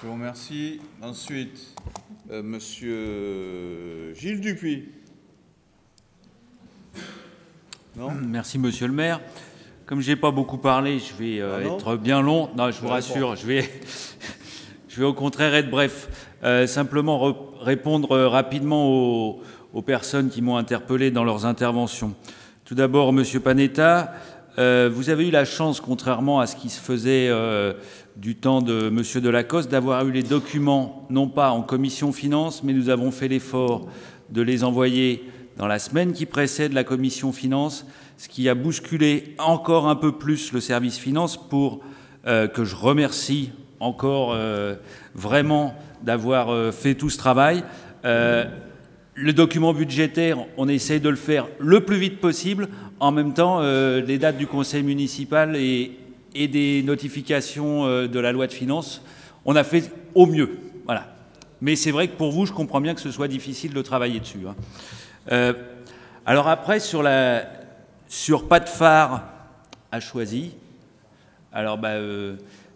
Je vous remercie. Ensuite, Monsieur Gilles Dupuis. Non ? Merci, Monsieur le maire. Comme je n'ai pas beaucoup parlé, je vais être bien long. Non, je vous rassure, je vais au contraire être bref. Simplement répondre rapidement aux personnes qui m'ont interpellé dans leurs interventions. Tout d'abord, Monsieur Panetta, vous avez eu la chance, contrairement à ce qui se faisait du temps de Monsieur Delacoste, d'avoir eu les documents, non pas en commission finances, mais nous avons fait l'effort de les envoyer dans la semaine qui précède la commission finances, ce qui a bousculé encore un peu plus le service finances pour que je remercie encore vraiment d'avoir fait tout ce travail. Le document budgétaire, on essaye de le faire le plus vite possible. En même temps, les dates du conseil municipal et des notifications de la loi de finances, on a fait au mieux. Voilà. Mais c'est vrai que pour vous, je comprends bien que ce soit difficile de travailler dessus. Alors après, sur pas de phare à Choisy, alors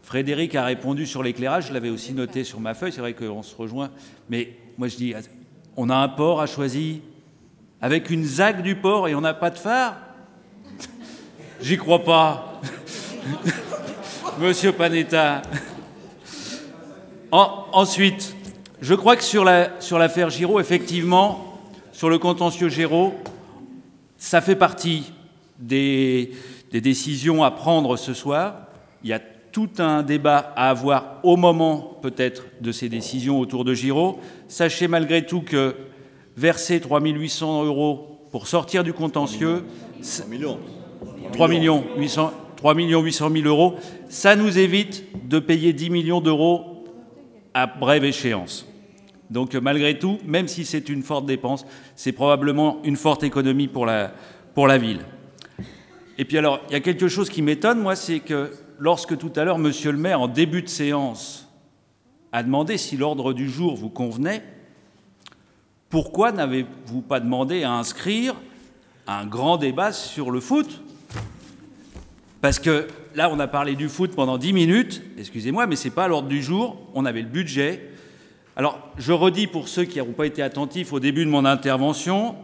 Frédéric a répondu sur l'éclairage, je l'avais aussi noté sur ma feuille, c'est vrai qu'on se rejoint, mais moi je dis, on a un port à Choisy avec une ZAC du port et on n'a pas de phare. J'y crois pas. Monsieur Panetta. Ensuite, je crois que sur l'affaire Giraud, effectivement, sur le contentieux Giraud, ça fait partie des décisions à prendre ce soir. Il y a tout un débat à avoir au moment, peut-être, de ces décisions autour de Giraud. Sachez malgré tout que verser 3 800 € pour sortir du contentieux... 3 800 000 €, ça nous évite de payer 10 millions d'euros à brève échéance. Donc malgré tout, même si c'est une forte dépense, c'est probablement une forte économie pour la ville. Et puis alors, il y a quelque chose qui m'étonne, moi, c'est que lorsque tout à l'heure, monsieur le maire, en début de séance, a demandé si l'ordre du jour vous convenait, pourquoi n'avez-vous pas demandé à inscrire un grand débat sur le foot ? Parce que là, on a parlé du foot pendant 10 minutes, excusez-moi, mais ce n'est pas à l'ordre du jour, on avait le budget. Alors, je redis pour ceux qui n'ont pas été attentifs au début de mon intervention,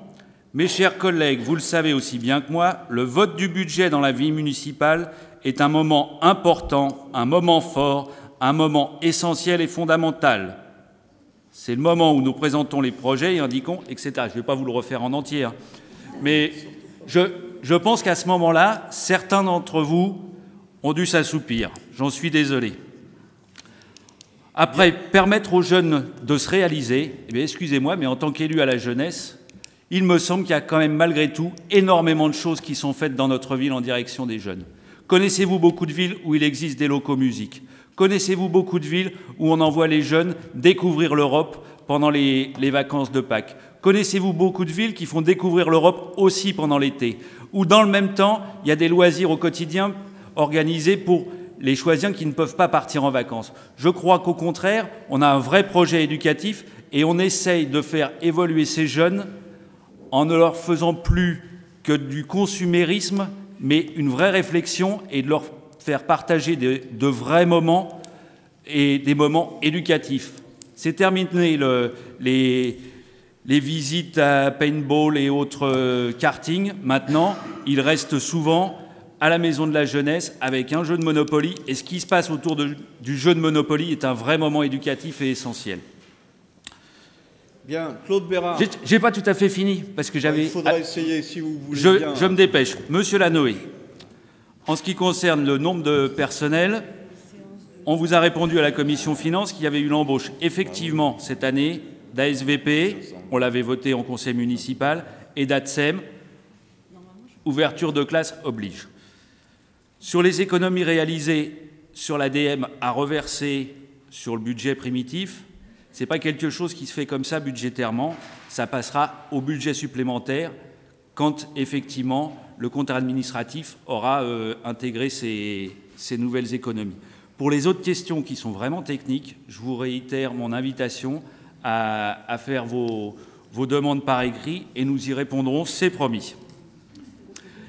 mes chers collègues, vous le savez aussi bien que moi, le vote du budget dans la vie municipale est un moment important, un moment fort, un moment essentiel et fondamental. C'est le moment où nous présentons les projets et indiquons, etc. Je ne vais pas vous le refaire en entier, mais je pense qu'à ce moment-là, certains d'entre vous ont dû s'assoupir. J'en suis désolé. Après, permettre aux jeunes de se réaliser, eh bien, excusez-moi, mais en tant qu'élu à la jeunesse, il me semble qu'il y a quand même malgré tout énormément de choses qui sont faites dans notre ville en direction des jeunes. Connaissez-vous beaucoup de villes où il existe des locaux musique ? Connaissez-vous beaucoup de villes où on envoie les jeunes découvrir l'Europe pendant les vacances de Pâques ? Connaissez-vous beaucoup de villes qui font découvrir l'Europe aussi pendant l'été ? Où dans le même temps, il y a des loisirs au quotidien organisés pour les Choisiens qui ne peuvent pas partir en vacances. Je crois qu'au contraire, on a un vrai projet éducatif et on essaye de faire évoluer ces jeunes en ne leur faisant plus que du consumérisme, mais une vraie réflexion et de leur faire partager de vrais moments et des moments éducatifs. C'est terminé les visites à paintball et autres karting. Maintenant, il reste souvent à la maison de la jeunesse avec un jeu de Monopoly. Et ce qui se passe autour du jeu de Monopoly est un vrai moment éducatif et essentiel. Bien, Claude Bérard. J'ai pas tout à fait fini parce que j'avais... Il faudra essayer si vous voulez bien. Je me dépêche. Monsieur Lanoé, en ce qui concerne le nombre de personnel, on vous a répondu à la commission finances qu'il y avait eu l'embauche effectivement cette année d'ASVP, on l'avait voté en conseil municipal, et d'ATSEM, ouverture de classe oblige. Sur les économies réalisées sur l'ADM à reverser sur le budget primitif, ce n'est pas quelque chose qui se fait comme ça budgétairement, ça passera au budget supplémentaire quand effectivement le compte administratif aura intégré ces nouvelles économies. Pour les autres questions qui sont vraiment techniques, je vous réitère mon invitation à faire vos demandes par écrit et nous y répondrons, c'est promis.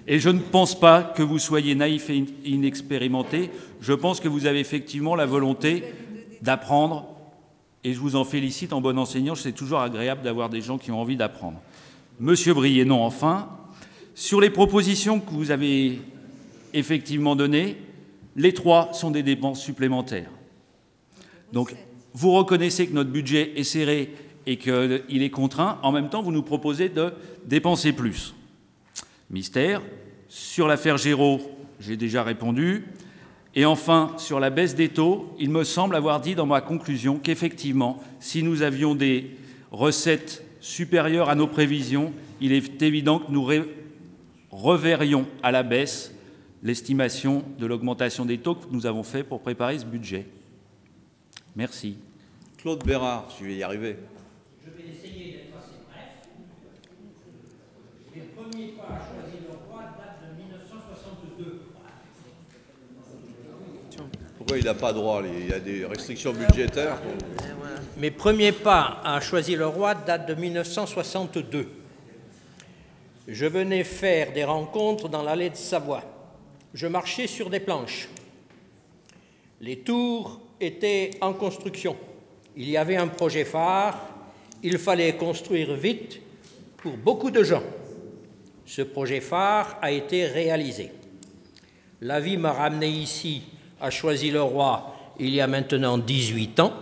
Et je ne pense pas que vous soyez naïf et inexpérimenté, je pense que vous avez effectivement la volonté d'apprendre, et je vous en félicite en bon enseignant, c'est toujours agréable d'avoir des gens qui ont envie d'apprendre. Monsieur Briennon, enfin, sur les propositions que vous avez effectivement données, les 3 sont des dépenses supplémentaires. Donc, vous reconnaissez que notre budget est serré et qu'il est contraint. En même temps, vous nous proposez de dépenser plus. Mystère. Sur l'affaire Géraud, j'ai déjà répondu. Et enfin, sur la baisse des taux, il me semble avoir dit dans ma conclusion qu'effectivement, si nous avions des recettes supérieures à nos prévisions, il est évident que nous reverrions à la baisse l'estimation de l'augmentation des taux que nous avons fait pour préparer ce budget. Merci. Claude Bérard, je vais y arriver. Je vais essayer d'être assez bref. Les premiers pas à choisir le roi datent de 1962. Pourquoi il n'a pas droit? Il y a des restrictions budgétaires. Mes premiers pas à choisir le roi datent de 1962. Je venais faire des rencontres dans l'allée de Savoie. Je marchais sur des planches. Les tours étaient en construction. Il y avait un projet phare. Il fallait construire vite pour beaucoup de gens. Ce projet phare a été réalisé. La vie m'a ramené ici à Choisy-le-Roi il y a maintenant 18 ans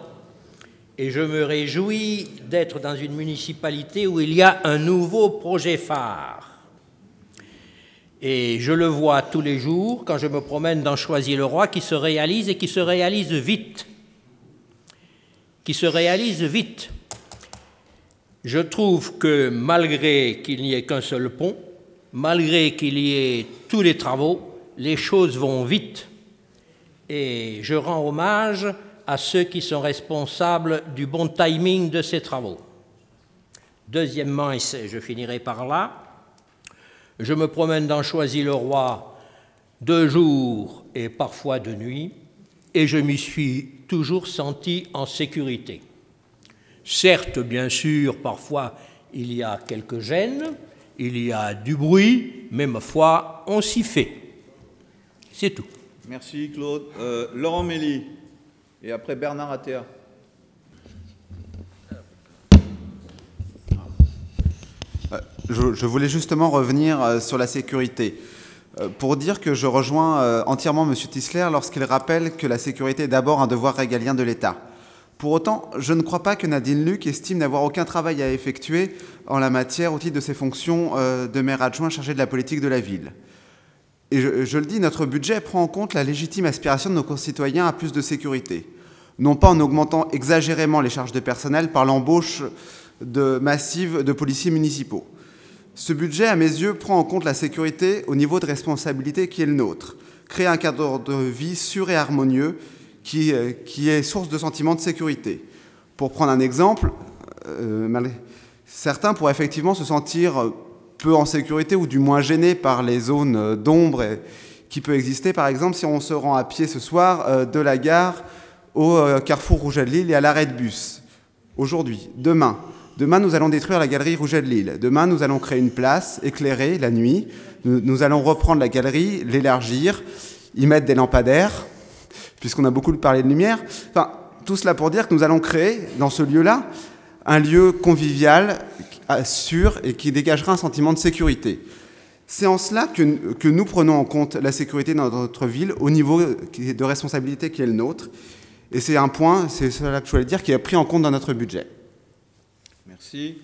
et je me réjouis d'être dans une municipalité où il y a un nouveau projet phare. Et je le vois tous les jours quand je me promène dans Choisy-le-Roi qui se réalise et qui se réalise vite. Je trouve que malgré qu'il n'y ait qu'un seul pont, malgré qu'il y ait tous les travaux, les choses vont vite. Et je rends hommage à ceux qui sont responsables du bon timing de ces travaux. Deuxièmement, et je finirai par là, je me promène dans Choisy-le-Roi de jour et parfois de nuit, et je m'y suis toujours senti en sécurité. Certes, bien sûr, parfois il y a quelques gênes, il y a du bruit, mais ma foi, on s'y fait. C'est tout. Merci Claude. Laurent Mély, et après Bernard Attea. Je voulais justement revenir sur la sécurité, pour dire que je rejoins entièrement M. Tisler lorsqu'il rappelle que la sécurité est d'abord un devoir régalien de l'État. Pour autant, je ne crois pas que Nadine Luc estime n'avoir aucun travail à effectuer en la matière au titre de ses fonctions de maire adjoint chargé de la politique de la ville. Et je le dis, notre budget prend en compte la légitime aspiration de nos concitoyens à plus de sécurité, non pas en augmentant exagérément les charges de personnel par l'embauche massive de policiers municipaux. Ce budget, à mes yeux, prend en compte la sécurité au niveau de responsabilité qui est le nôtre, créer un cadre de vie sûr et harmonieux qui est source de sentiments de sécurité. Pour prendre un exemple, certains pourraient effectivement se sentir peu en sécurité ou du moins gênés par les zones d'ombre qui peut exister, par exemple, si on se rend à pied ce soir de la gare au carrefour Rouget de Lille et à l'arrêt de bus. Aujourd'hui, demain, nous allons détruire la galerie Rouget de Lille. Demain, nous allons créer une place éclairée la nuit. Nous allons reprendre la galerie, l'élargir, y mettre des lampadaires, puisqu'on a beaucoup parlé de lumière. Enfin, tout cela pour dire que nous allons créer, dans ce lieu-là, un lieu convivial, sûr et qui dégagera un sentiment de sécurité. C'est en cela que nous prenons en compte la sécurité dans notre ville au niveau de responsabilité qui est le nôtre. Et c'est un point, c'est cela que je voulais dire, qui est pris en compte dans notre budget. Merci.